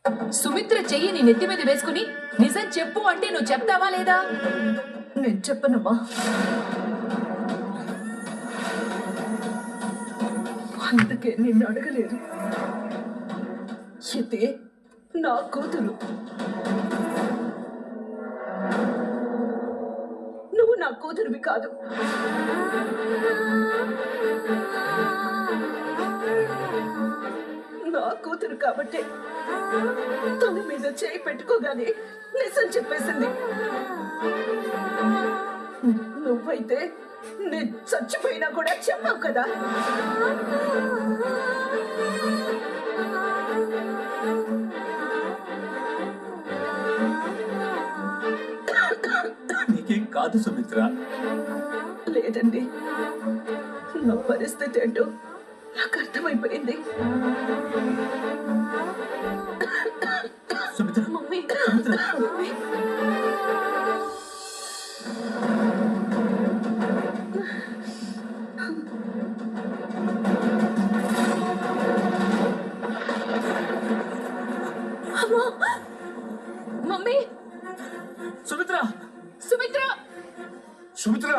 సుమిత్ర చెయ్యి నీ నెత్తి మీద వేసుకుని నిజం చెప్పు అంటే నువ్వు చెప్తావా లేదా? నేను చెప్పనమ్మా. అందుకే నిన్ను అడగలేదు. ఇదే నా కూతురు. నువ్వు నా కూతురువి కాదు. నా కూతురు కాబట్టి తన మీద చేయి పెట్టుకోగానే నిజం చెప్పేసింది. నువ్వైతే నేను చచ్చిపోయినా కూడా చెప్పావు కదా. నీకేం కాదు సుమిత్ర. లేదండి, నా పరిస్థితి ఏంటో నాకు అర్థమైపోయింది. సుమిత్ర, మమ్మీ, సుమిత్ర. మమ్మీ. అమ్మా, మమ్మీ, సుమిత్ర, సుమిత్ర సుమిత్ర.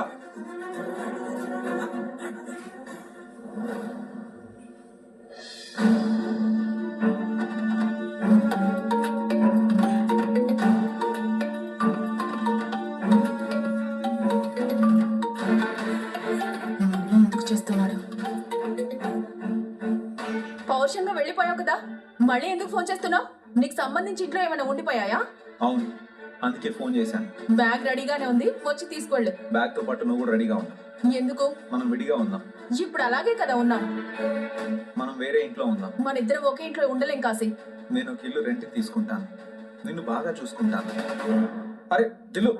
ఎందుకు చేస్తున్నాడు? పౌరుషంగా వెళ్ళిపోయావు కదా, మళ్ళీ ఎందుకు ఫోన్ చేస్తున్నావు? నీకు సంబంధించి ఇంట్లో ఏమైనా ఉండిపోయాయా? అవును, అందుకే ఫోన్ చేశాను. బ్యాగ్ రెడీగానే ఉంది, వచ్చి తీసుకెళ్ళు. బ్యాగ్ తో పాటు నువ్వు కూడా రెడీగా ఉన్నావు. ఎందుకు? మనం విడిగా ఉందాం. ఇప్పుడు అలాగే కదా ఉన్నాం. మనం వేరే ఇంట్లో ఉందాం. మన ఇద్దరం ఒకే ఇంట్లో ఉండలేం కాసి. నేను ఒక ఇల్లు రెంట్కి తీసుకుంటాను. నిన్ను బాగా చూసుకుంటాను. అరే దిల్లు,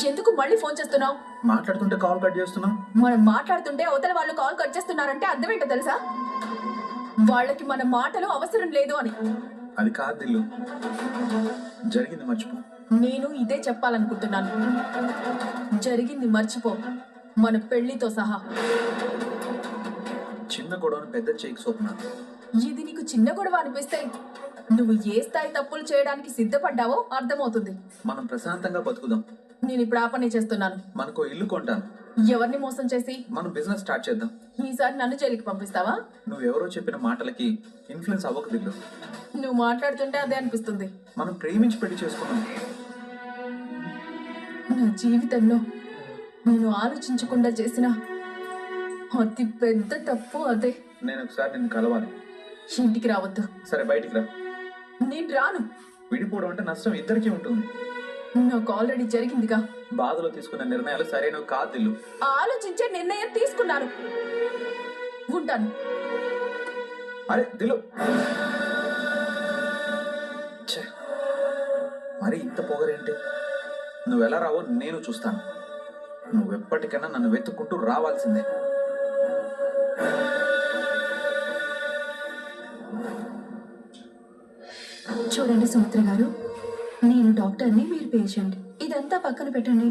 ఎందుకు మళ్ళీ ఫోన్ చేస్తున్నావు? మాట్లాడుతుంటే కాల్ కట్ చేస్తున్నావు. మనం మాట్లాడుతుంటే అవతల వాళ్ళు కాల్ కట్ చేస్తున్నారంటే అర్థం ఏంటో తెలుసా? వాళ్ళకి మన మాటలు అవసరం లేదు అని. అది కాదు దిల్లు, జరిగింది మర్చిపో. నేను ఇదే చెప్పాలనుకుంటున్నాను. జరిగింది మర్చిపో, మన పెళ్లితో సహా. చిన్న గొడవను పెద్ద చేయికి స్వప్న. ఇది నీకు చిన్న గొడవ అనిపిస్తే నువ్వు ఏ స్థాయి తప్పులు చేయడానికి సిద్ధపడ్డావో అర్థమవుతుంది. మనం ప్రశాంతంగా బతుకుదాం. నేను ఇప్పుడు ఆ పని చేస్తున్నాను. మనకు ఇల్లు కొంటాను. ఎవరిని మోసం చేసి? మనం బిజినెస్ స్టార్ట్ చేద్దాం. ఈసారి నన్ను జైలుకి పంపిస్తావా? నువ్వెవరో చెప్పిన మాటలకి ఇన్ఫ్లుయెన్స్ అవ్వకు దిల్లు. నువ్వు మాట్లాడుతుంటే అదే అనిపిస్తుంది. మనం ప్రేమించి పెళ్లి చేసుకున్నాం. నా జీవితంలో నేను ఆలోచించకుండా చేసిన అతి పెద్ద తప్పు అదే. నేను ఒకసారి నిన్ను కలవాలి. ఇంటికి రావద్దు. సరే బయటికి రా. నేను రాను. విడిపోవడం అంటే నష్టం ఇద్దరికీ ఉంటుంది. నాకు ఆల్రెడీ జరిగిందిగా. బాధలో తీసుకున్న నిర్ణయాలు సరైనవి కాదు దిల్లు. ఆలోచించే నిర్ణయం తీసుకున్నాను. ఉంటాను. అరే దిల్లు, ఛే, మరి ఇంత పొగరేంటి? నువ్వు ఎలా రావో నేను చూస్తాను. నువ్వు ఎప్పటికైనా నన్ను వెతుక్కుంటూ రావాల్సిందే. చూడండి సుమిత్ర గారు, నేను డాక్టర్ని, మీరు పేషెంట్. ఇదంతా పక్కన పెట్టండి.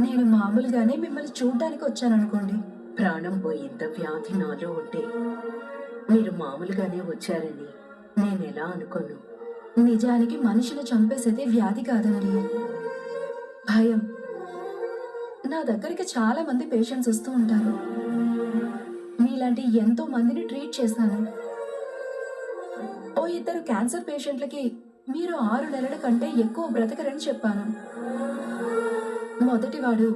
నేను మామూలుగానే మిమ్మల్ని చూడ్డానికి వచ్చాననుకోండి. ప్రాణం పోయేంత వ్యాధి నాలో ఉంటే మీరు మామూలుగానే వచ్చారని నేను ఎలా అనుకోను. నిజానికి మనిషిని చంపేసేది వ్యాధి కాదండి, భయం. నా దగ్గరికి చాలా మంది పేషెంట్స్ వస్తూ ఉంటారు. మీలాంటి ఎంతో మందిని ట్రీట్ చేశాను. ఓ ఇద్దరు క్యాన్సర్ పేషెంట్లకి మీరు 6 నెలల కంటే ఎక్కువ బ్రతకరని చెప్పాను. మొదటివాడు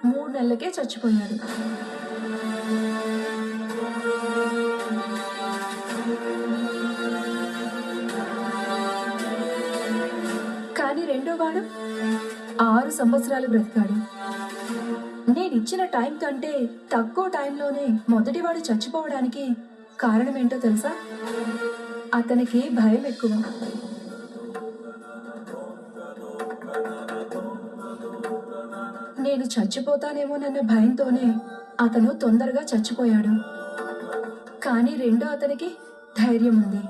3 నెలలకే చచ్చిపోయాడు. కానీ రెండోవాడు 6 సంవత్సరాలు బ్రతికాడు. నేనిచ్చిన టైం కంటే తక్కువ టైంలోనే మొదటివాడు చచ్చిపోవడానికి కారణం ఏంటో తెలుసా? అతనికి భయం ఎక్కువ. నేను చచ్చిపోతానేమోనన్న భయంతోనే అతను తొందరగా చచ్చిపోయాడు. కానీ రెండో అతనికి ధైర్యం ఉంది.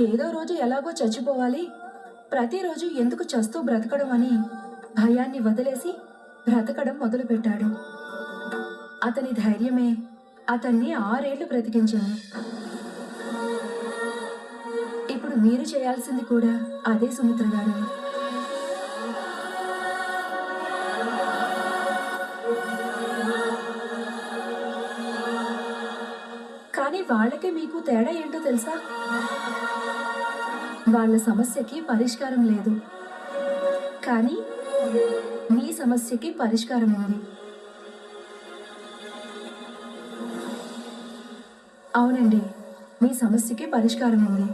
ఏదో రోజు ఎలాగో చచ్చిపోవాలి, ప్రతిరోజు ఎందుకు చస్తూ బ్రతకడం అని భయాన్ని వదిలేసి బ్రతకడం మొదలుపెట్టాడు. అతని ధైర్యమే అతన్ని 6 ఏళ్లు బ్రతికించింది. ఇప్పుడు మీరు చేయాల్సింది కూడా అదే సుమిత్ర గారు. కానీ వాళ్ళకి మీకు తేడా ఏంటో తెలుసా? వాళ్ళ సమస్యకి పరిష్కారం లేదు, కానీ మీ సమస్యకి పరిష్కారం ఉంది. అవునండి, మీ సమస్యకి పరిష్కారం ఉంది.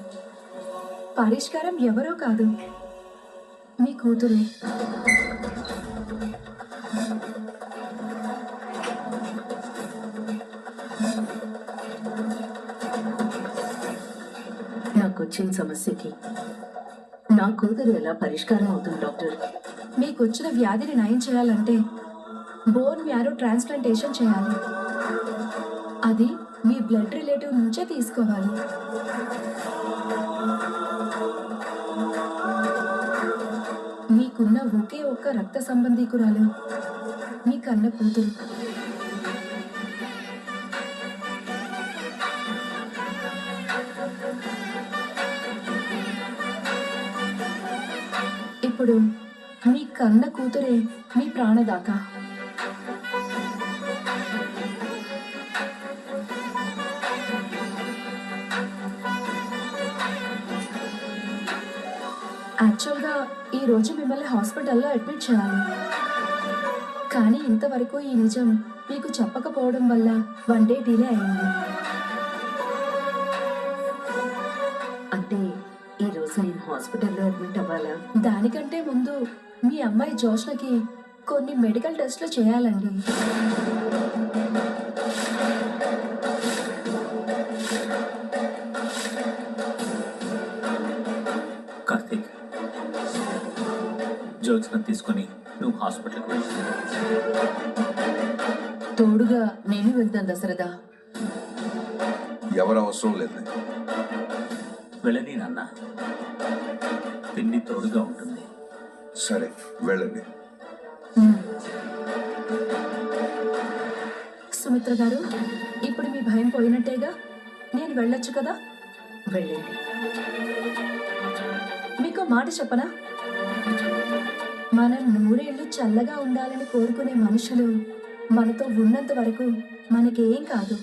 పరిష్కారం ఎవరో కాదు, మీ కూతురే. నాకు వచ్చిన సమస్యకి నా కూతురు ఎలా పరిష్కారం అవుతుంది డాక్టర్? మీకు వచ్చిన వ్యాధిని నయం చేయాలంటే బోన్ మ్యారో ట్రాన్స్ప్లాంటేషన్ చేయాలి. అది మీ బ్లడ్ రిలేటివ్ నుంచే తీసుకోవాలి. మీకున్న ఒకే ఒక్క రక్త సంబంధీకురాలు మీ కన్న కూతురు. ఇప్పుడు మీ కన్న కూతురే మీ ప్రాణదాత. యాక్చువల్గా ఈ రోజు మిమ్మల్ని హాస్పిటల్లో అడ్మిట్ చేయాలి, కానీ ఇంతవరకు ఈ నిజం మీకు చెప్పకపోవడం వల్ల 1 డే డిలే అయింది. అంటే ఈ రోజు నేను హాస్పిటల్లో అడ్మిట్ అవ్వాలా? దానికంటే ముందు మీ అమ్మాయి జోష్నకి కొన్ని మెడికల్ టెస్ట్లు చేయాలండి. కార్తీక్, జ్యోత్స్న తీసుకుని నువ్వు హాస్పిటల్కి వెళ్ళి తోడుగా నేను వెళ్తాను దశరథ. ఎవరు అవసరం లేదు. వెళ్ళని నాన్న, పిన్ని తోడుగా ఉంటుంది. సరే వెళ్ళండి. సుమిత్ర గారు, ఇప్పుడు మీ భయం పోయినట్టేగా? నేను వెళ్ళొచ్చు కదా? వెళ్ళండి. మీకు మాట చెప్పనా? మనం 100 ఏళ్ళు చల్లగా ఉండాలని కోరుకునే మనుషులు మనతో ఉన్నంత వరకు మనకేం కాదు.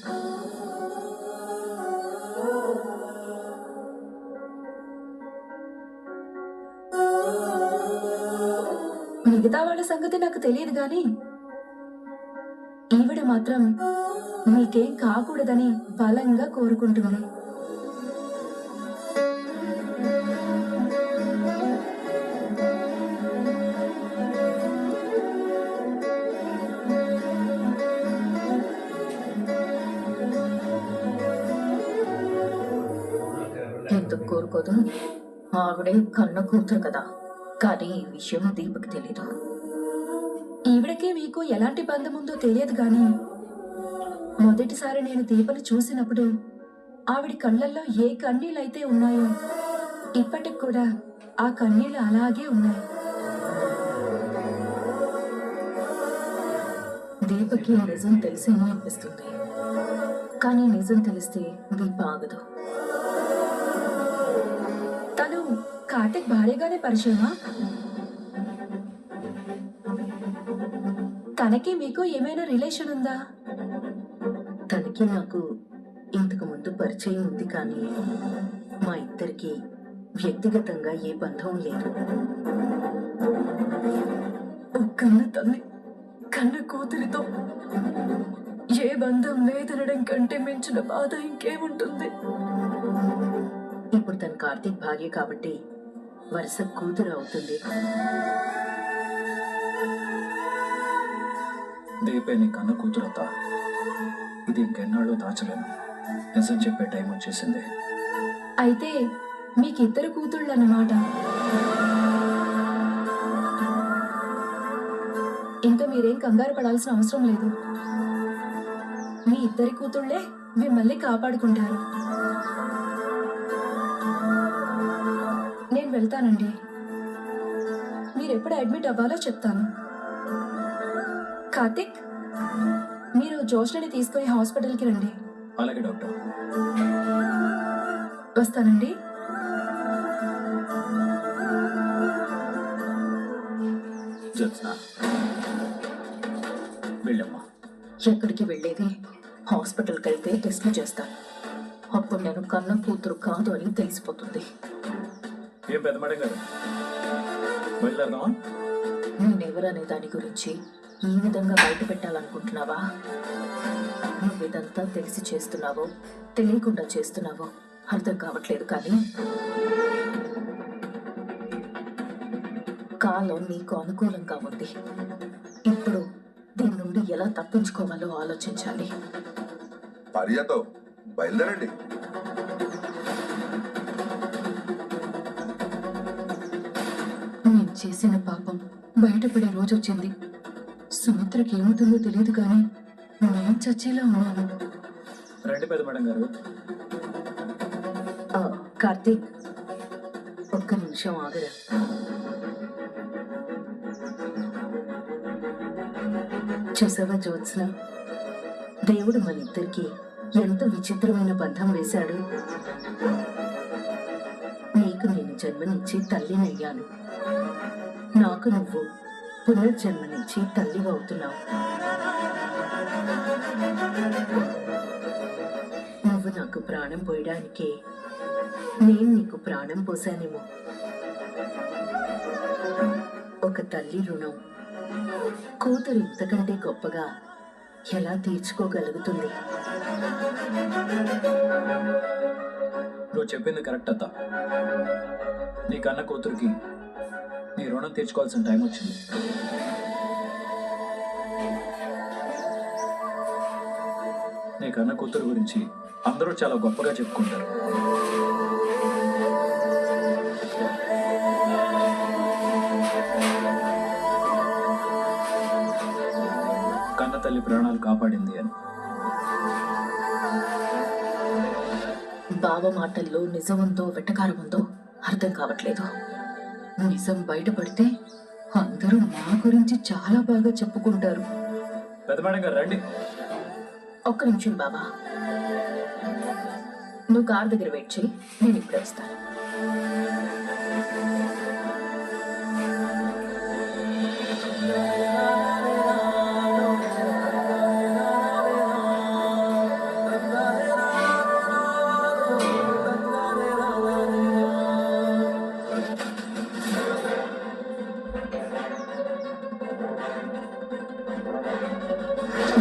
మిగతా వాళ్ళ సంగతి నాకు తెలియదు కానీ ఈవిడ మాత్రం మీకేం కాకూడదని బలంగా కోరుకుంటుంది. ఎందుకు కోరుకోదు? ఆవిడే కన్న కూతురు కదా. కానీ ఈ విషయం దీపక్ తెలీదు. ఈవిడకి మీకు ఎలాంటి బంధం ఉందో తెలియదు కానీ మొదటిసారి నేను దీపను చూసినప్పుడు ఆవిడ కళ్ళల్లో ఏ కన్నీళ్ళైతే ఉన్నాయో ఇప్పటికి కూడా ఆ కన్నీళ్ళు అలాగే ఉన్నాయి. దీపకి నిజం తెలిసేమో అనిపిస్తుంది, కానీ నిజం తెలిస్తే దీప ఆగదు. తను కార్తిక్ భార్యగానే పరిచయమా? తనకి మీకు ఏమైనా రిలేషన్ ఉందా? తనకి నాకు ఇంతకు ముందు పరిచయం ఉంది, కానీ మా ఇద్దరికి వ్యక్తిగతంగా ఏ బంధం లేదు. కన్న తల్లి కన్న కూతురితో ఏ బంధం లేదనడం కంటే మించిన బాధ ఇంకేముంటుంది? ఇప్పుడు తన కార్తీక్ భార్య కాబట్టి వరుస కూతురు అవుతుంది. దీపే నీ కన్న కూతురత. ఇది ఇంకెన్నాళ్ళు దాచలేను. నిజం చెప్పే టైం వచ్చేసింది. అయితే మీకిద్దరు కూతుళ్ళన్నమాట. ఇంకా మీరేం కంగారు పడాల్సిన అవసరం లేదు. మీ ఇద్దరి కూతుళ్ళే మిమ్మల్ని కాపాడుకుంటారు. నేను వెళ్తానండి. మీరు ఎప్పుడు అడ్మిట్ అవ్వాలో చెప్తాను. కార్తిక్, మీరు జోష్ని తీసుకుని హాస్పిటల్కి రండి. అలాగే డాక్టర్. వస్తానండి. జ్యోత్స్న, వెళ్ళమ్మా. ఎక్కడికి వెళ్ళేది? హాస్పిటల్కి వెళ్తే టెస్ట్లు చేస్తాను. అప్పుడు నేను కన్న కూతురు కాదు అని తెలిసిపోతుంది. ఏం పెద్ద మేడం గారు, బయలుదేరదామా? నేనెవరనే దాని గురించి ఈ విధంగా బయట పెట్టాలనుకుంటున్నావా? నువ్వు ఇదంతా తెలిసి చేస్తున్నావో తెలియకుండా చేస్తున్నావో అర్థం కావట్లేదు. కానీ కాలం నీకు అనుకూలంగా ఉంది. ఇప్పుడు దీని నుండి ఎలా తప్పించుకోవాలో ఆలోచించాలి. భార్యతో బయలుదేరండి. నేను చేసిన పాపం బయటపడే రోజు వచ్చింది. సుమిత్రకి ఏమవుతుందో తెలియదు కానీ నేను చచ్చేలా ఉన్నాను. రండి పెద్ద మేడం గారు. కార్తీక్, ఒక్క నిమిషం ఆగరా. చూసావా జ్యోత్స్న, దేవుడు మన ఇద్దరికి ఎంత విచిత్రమైన బంధం వేశాడు. నీకు నేను జన్మనిచ్చి తల్లినయ్యాను, నాకు నువ్వు పునర్జన్మనిచ్చి తల్లి అవుతున్నావు. నువ్వు నాకు ప్రాణం పోయడానికి నేను నీకు ప్రాణం పోసానేమో. ఒక తల్లి రుణం కూతురు ఇంతకంటే గొప్పగా ఎలా తీర్చుకోగలుగుతుంది? నువ్వు చెప్పింది కరెక్ట్ అత్త. నీ కన్న కూతురికి నీ రుణం తీర్చుకోవాల్సిన టైం వచ్చింది. నీ కన్న కూతురు గురించి అందరూ చాలా గొప్పగా చెప్పుకుంటారు. కన్న తల్లి ప్రాణాలు కాపాడింది అని. బావ మాటల్లో నిజం ఉందో వెటకారం ఉందో అర్థం కావట్లేదు. నిజం బయటపడితే అందరూ నా గురించి చాలా బాగా చెప్పుకుంటారు. పెద్ద మేడం గారు రండి. ఒక్క నిమిషం బాబా, నువ్వు కార్ దగ్గర వెయిట్ చేయి, నేను ఇప్పుడే వస్తాను.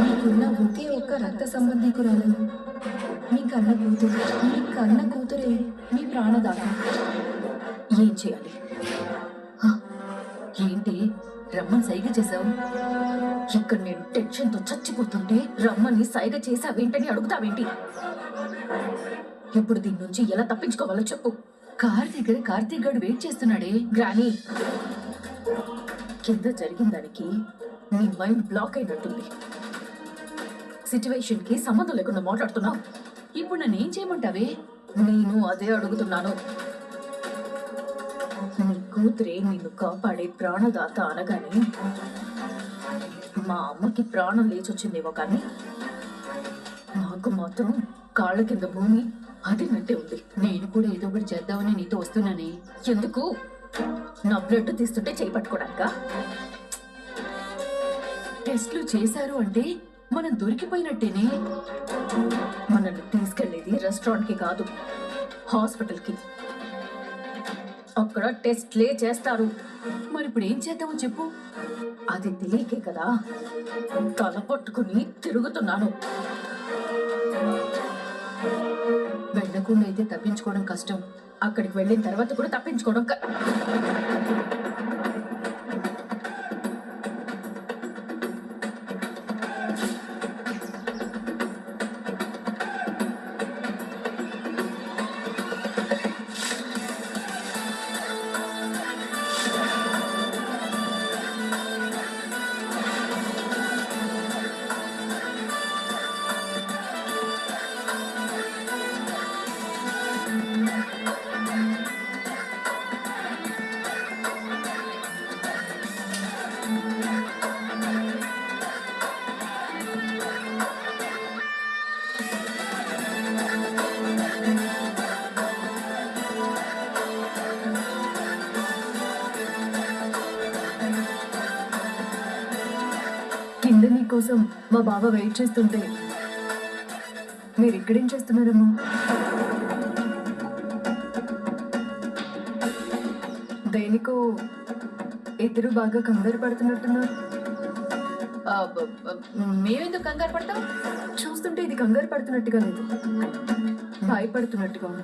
నీకున్న ఒకే ఒక్క రక్త సంబంధికురాలు మీ కన్న కూతురు. మీ కన్న కూతురే మీ ప్రాణదాత. ఏం చేయాలి? ఏంటి రమ్మని సైగ చేశావు? ఇక్కడ నేను టెన్షన్తో చచ్చిపోతుంటే రమ్మని సైగ చేసావేంటని అడుగుతావేంటి? ఇప్పుడు దీని నుంచి ఎలా తప్పించుకోవాలో చెప్పు. కార్ దగ్గర కార్తీక్ గారు వెయిట్ చేస్తున్నాడే. గ్రానీ, కింద జరిగిన దానికి నీ మైండ్ బ్లాక్ అయినట్టుంది. సిచ్యువేషన్ కి సంబంధం లేకుండా మాట్లాడుతున్నావు. ఇప్పుడు నన్ను ఏం చేయమంటావే? నేను అదే అడుగుతున్నాను. నీ కూతురే నిన్ను కాపాడే ప్రాణదాత అనగానే మా అమ్మకి ప్రాణం లేచొచ్చిందేమో కానీ నాకు మాత్రం కాళ్ళ కింద భూమి అదినట్టే ఉంది. నేను కూడా ఏదో ఒకటి చేద్దామని నీతో వస్తున్నానే. ఎందుకు? నా బ్లడ్ తీస్తుంటే చేయి పట్టుకోడానికా? టెస్ట్లు చేశారు అంటే మనం దొరికిపోయినట్టేనే. మనల్ని తీసుకెళ్లేది రెస్టారెంట్ కి కాదు, హాస్పిటల్ కి. అక్కడ టెస్ట్లే చేస్తారు. మరి ఇప్పుడు ఏం చేద్దామో చెప్పు. అది తెలియకే కదా తల పట్టుకుని తిరుగుతున్నాను. వెళ్ళకుండా అయితే తప్పించుకోవడం కష్టం. అక్కడికి వెళ్ళిన తర్వాత కూడా తప్పించుకోవడం నందిని కోసం మా బావ వెయిట్ చేస్తుంటే మీరు ఇక్కడేం చేస్తున్నారమ్మా? దేనికో ఇద్దరు బాగా కంగారు పడుతున్నట్టున్నారు. మేమెందుకు కంగారు పడతాం? చూస్తుంటే ఇది కంగారు పడుతున్నట్టుగా లేదు, భయపడుతున్నట్టుగా ఉంది.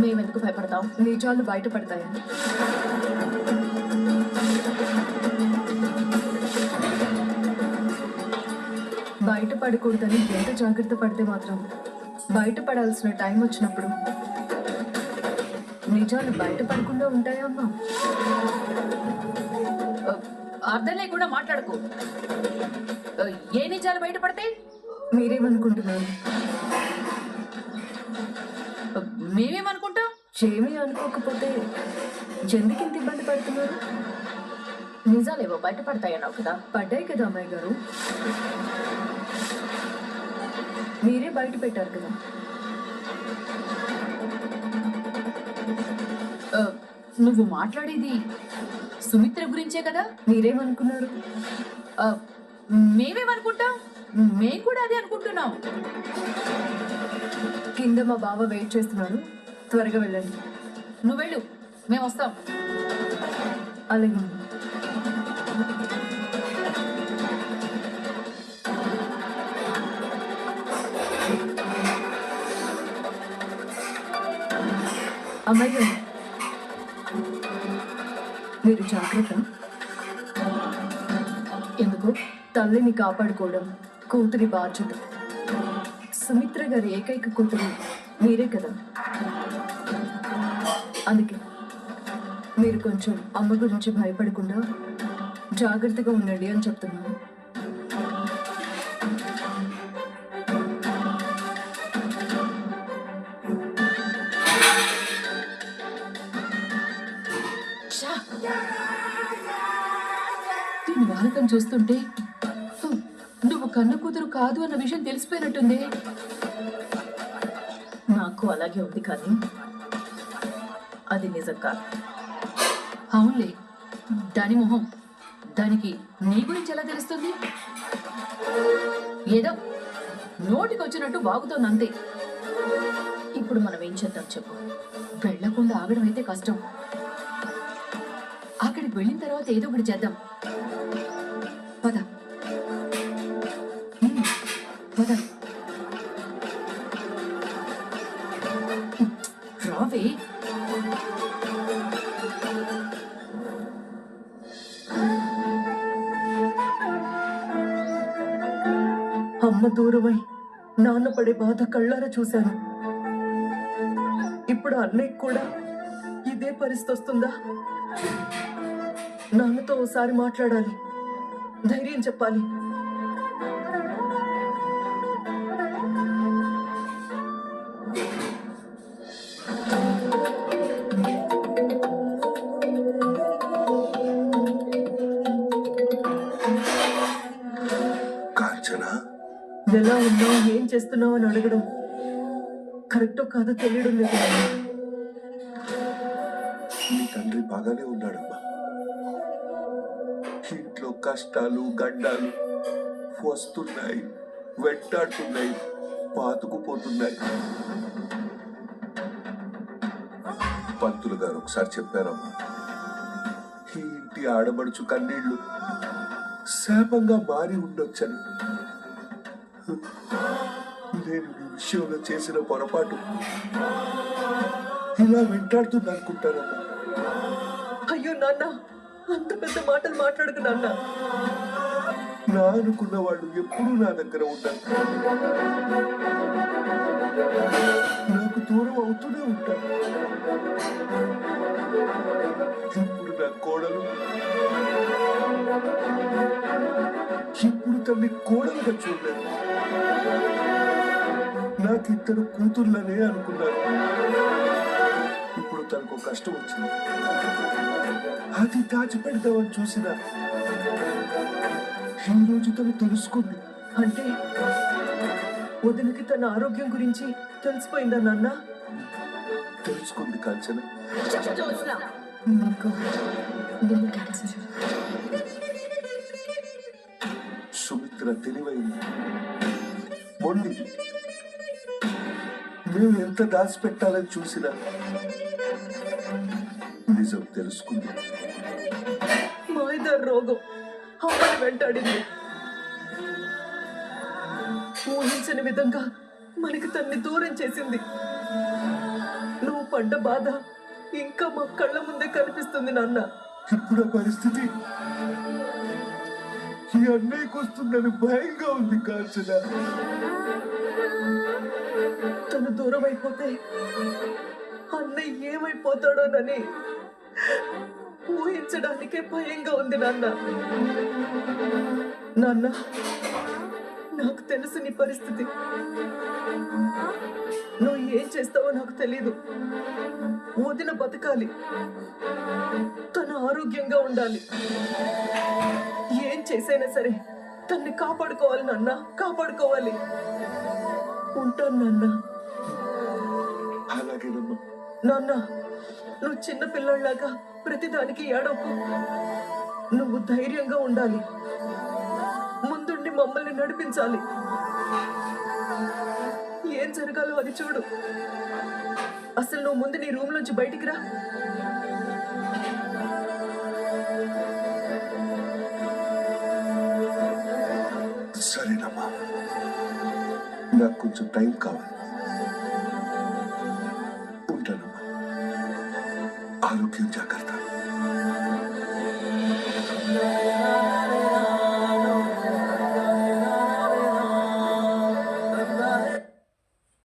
మేమెందుకు భయపడతాం? నిజాలు బయటపడతాయని. బయటపడకూడదని ఎంత జాగ్రత్త పడితే మాత్రం బయటపడాల్సిన టైం వచ్చినప్పుడు నిజాలు బయటపడకుండా ఉంటాయా అమ్మా? అర్థం లేకుండా మాట్లాడకు. ఏ నిజాలు బయటపడతాయి? మీరేమనుకుంటున్నారు? మేమేమనుకుంటాం? ఏమీ అనుకోకపోతే ఎందుకు ఇంత ఇబ్బంది పడుతున్నారు? నిజాలేవో బయటపడతాయన్నావు కదా. పడ్డాయి కదా అమ్మాయి గారు, మీరే బయట పెట్టారు కదా. నువ్వు మాట్లాడేది సుమిత్ర గురించే కదా. మీరేమనుకున్నారు? మేమేమనుకుంటాం? మేం కూడా అదే అనుకుంటున్నాం. కింద మా బావ వెయిట్ చేస్తున్నారు, త్వరగా వెళ్ళండి. నువ్వు వెళ్ళు, మేము వస్తాం. అలాగే. అమ్మాయి గారు, మీరు జాగ్రత్త. ఎందుకు? తల్లిని కాపాడుకోవడం కూతురి బాధ్యత. సుమిత్ర గారి ఏకైక కూతురు మీరే కదా, అందుకే మీరు కొంచెం అమ్మ గురించి భయపడకుండా జాగ్రత్తగా ఉండండి అని చెప్తున్నాను. దీని వాలకం చూస్తుంటే నువ్వు కన్న కూతురు కాదు అన్న విషయం తెలిసిపోయినట్టుంది. నాకు అలాగే ఉంది, కానీ అది నిజం కాదు. అవునులే, దాని మొహం దానికి నీ గురించి ఎలా తెలుస్తుంది? ఏదో నోటికి వచ్చినట్టు బాగుతోంది అంతే. ఇప్పుడు మనం ఏం చేద్దాం చెప్పు? వెళ్లకుండా ఆగడం అయితే కష్టం. అక్కడికి వెళ్ళిన తర్వాత ఏదో ఒకటి చేద్దాం. పద పద, రావే. అమ్మ దూరమై నాన్న పడే బాధ కళ్ళారా చూశాను. ఇప్పుడు అన్నయ్య కూడా ఇదే పరిస్థితి వస్తుందా? నాన్నతో ఓసారి మాట్లాడాలి, ధైర్యం చెప్పాలి. కాంచన, ఎలా ఉన్నావు, ఏం చేస్తున్నావు అని అడగడం కరెక్టో కాదో తెలియడం లేదు. నీ తండ్రి బాగానే ఉన్నాడమ్మా. ఇంట్లో కష్టాలు గడ్డాలు వస్తున్నాయి, వెంటాడుతున్నాయి, పాతుకుపోతున్నాయి. పంతులు గారు ఒకసారి చెప్పారమ్మా, ఈ ఇంటి ఆడబడుచు కన్నీళ్లు శాపంగా మారి ఉండొచ్చని. నేను ఈ విషయంలో చేసిన పొరపాటు ఇలా వెంటాడుతుంది అనుకుంటానమ్మా. అయ్యో నాన్న, అంత పెద్ద మాటలు మాట్లాడకు నాన్న. నా అనుకున్న వాళ్ళు ఎప్పుడూ నా దగ్గర ఉంటారు, నాకు దూరం అవుతూనే ఉంటారు. ఇప్పుడు నా కోడలు, ఇప్పుడు తల్లి కోడలుగా చూడలేదు. నాకు ఇద్దరు కూతుర్లనే అనుకున్నాను. ఇప్పుడు తనకు కష్టం వచ్చింది, అది దాచిపెడదామని చూసిన ఈ రోజు తను తెలుసుకుంది. అంటే వదినకి తన ఆరోగ్యం గురించి తెలిసిపోయిందా నాన్న? తెలుసుకుంది కాంచన. మీకు బిల్లు క్యాన్సిల్. సుమిత్ర తెలివైంది, మొండి. మేము ఎంత దాచిపెట్టాలని చూసినా నిజం తెలుసుకుంది. మాయిదారు రోగం అమ్మని వెంటాడింది. ఊహించని విధంగా మనకి తన్ని దూరం చేసింది. నువ్వు పడ్డ బాధ ఇంకా మా కళ్ళ ముందే కనిపిస్తుంది నాన్న. ఇప్పుడు ఆ పరిస్థితి ఈ అన్నయ్యకు వస్తుందని భయంగా ఉంది కాంచన. తను దూరం అయిపోతే అన్నయ్య ఏమైపోతాడోనని ఊహించడానికే భయంగా ఉంది నాన్న. నాన్న, నాకు తెలుసు నీ పరిస్థితి. నువ్వు ఏం చేస్తావో నాకు తెలీదు. వదిన బతకాలి, తను ఆరోగ్యంగా ఉండాలి. ఏం చేసైనా సరే తన్ని కాపాడుకోవాలి నాన్న, కాపాడుకోవాలి. ఉంటాను నాన్న. అలాగేనమ్మా. నాన్న, నువ్వు చిన్న పిల్లల్లాగా ప్రతిదానికి ఏడవకు. నువ్వు ధైర్యంగా ఉండాలి. ముందుండి మమ్మల్ని నడిపించాలి. ఏం జరగాలో అది చూడు. అసలు నువ్వు ముందు నీ రూమ్ నుంచి బయటికి రా. సరేనమ్మా, నాకు కొంచెం టైం కావాలి. ఉంటానమ్మా. ఆరోగ్యం జాగ్రత్త.